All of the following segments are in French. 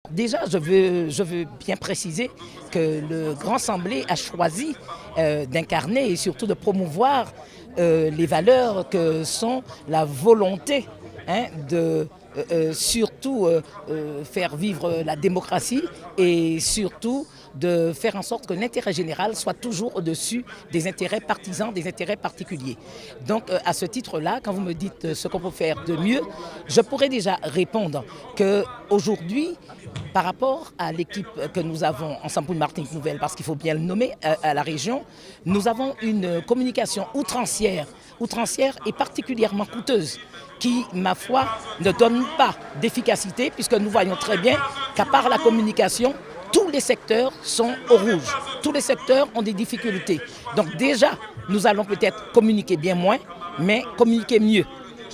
Déjà, je veux bien préciser que le Grand Assemblée a choisi d'incarner et surtout de promouvoir les valeurs que sont la volonté de surtout faire vivre la démocratie et surtout de faire en sorte que l'intérêt général soit toujours au-dessus des intérêts partisans, des intérêts particuliers. Donc à ce titre-là, quand vous me dites ce qu'on peut faire de mieux, je pourrais déjà répondre qu'aujourd'hui, par rapport à l'équipe que nous avons Ensemble pour une Martinique nouvelle, parce qu'il faut bien le nommer, à la région, nous avons une communication outrancière et particulièrement coûteuse, qui, ma foi, ne donne pas d'efficacité, puisque nous voyons très bien qu'à part la communication, tous les secteurs sont au rouge. Tous les secteurs ont des difficultés. Donc déjà, nous allons peut-être communiquer bien moins, mais communiquer mieux.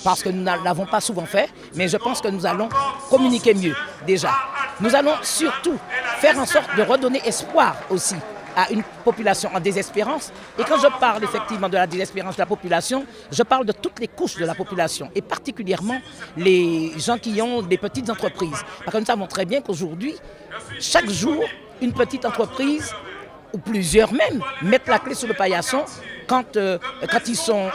Parce que nous ne l'avons pas souvent fait, mais je pense que nous allons communiquer mieux déjà. Nous allons surtout faire en sorte de redonner espoir aussi à une population en désespérance. Et quand je parle effectivement de la désespérance de la population, je parle de toutes les couches de la population, et particulièrement les gens qui ont des petites entreprises. Parce que nous savons très bien qu'aujourd'hui, chaque jour, une petite entreprise, ou plusieurs même, mettent la clé sur le paillasson quand ils sont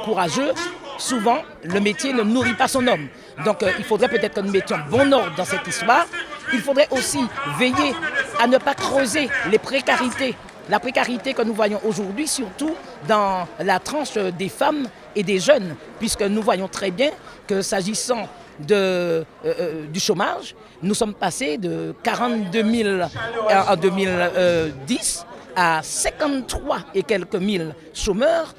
courageux. Souvent, le métier ne nourrit pas son homme. Donc, il faudrait peut-être que nous mettions bon ordre dans cette histoire. Il faudrait aussi veiller à ne pas creuser les précarités. La précarité que nous voyons aujourd'hui, surtout dans la tranche des femmes et des jeunes, puisque nous voyons très bien que s'agissant du chômage, nous sommes passés de 42 000 en 2010 à 53 et quelques mille chômeurs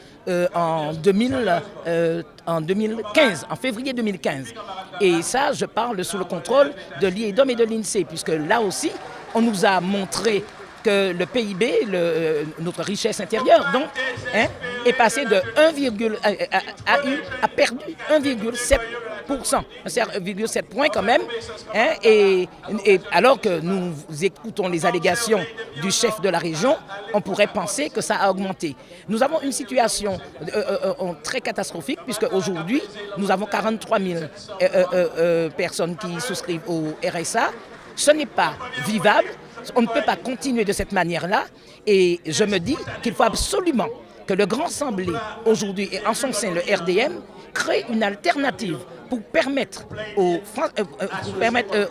en 2015, en février 2015. Et ça, je parle sous le contrôle de l'IEDOM et de l'INSEE, puisque là aussi, on nous a montré que le PIB, notre richesse intérieure, donc, est passé de a perdu 1,7%, 1,7 points quand même, et alors que nous écoutons les allégations du chef de la région, on pourrait penser que ça a augmenté. Nous avons une situation très catastrophique, puisque aujourd'hui, nous avons 43 000 personnes qui souscrivent au RSA. Ce n'est pas vivable. On ne peut pas continuer de cette manière-là, et je me dis qu'il faut absolument que le Grand Assemblée, aujourd'hui, et en son sein le RDM, crée une alternative pour permettre aux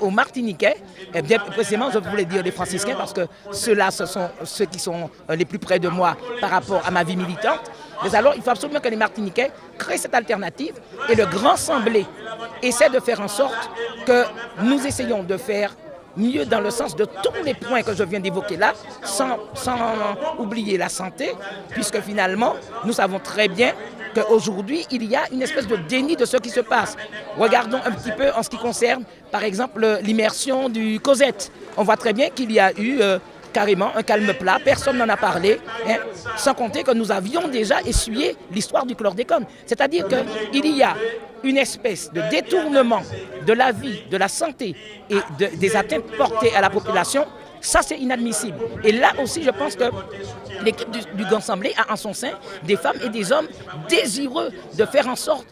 Martiniquais, bien précisément je voulais dire les franciscains, parce que ceux-là, ce sont ceux qui sont les plus près de moi par rapport à ma vie militante. Mais alors, il faut absolument que les Martiniquais créent cette alternative, et le Grand Assemblée essaie de faire en sorte que nous essayons de faire mieux dans le sens de tous les points que je viens d'évoquer là, sans oublier la santé, puisque finalement, nous savons très bien qu'aujourd'hui, il y a une espèce de déni de ce qui se passe. Regardons un petit peu en ce qui concerne, par exemple, l'immersion du Cosette. On voit très bien qu'il y a eu carrément un calme plat, personne n'en a parlé, sans compter que nous avions déjà essuyé l'histoire du chlordécone. C'est-à-dire qu'il y a une espèce de détournement de la vie, de la santé et des atteintes portées à la population. Ça, c'est inadmissible. Et là aussi, je pense que l'équipe du Grand Assemblée a en son sein des femmes et des hommes désireux de faire en sorte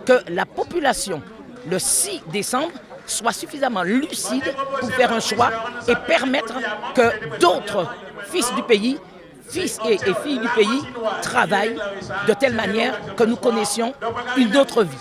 que la population, le 6 décembre, soit suffisamment lucide pour faire un choix et permettre que d'autres fils du pays, fils et filles du pays, travaillent de telle manière que nous connaissions une autre vie.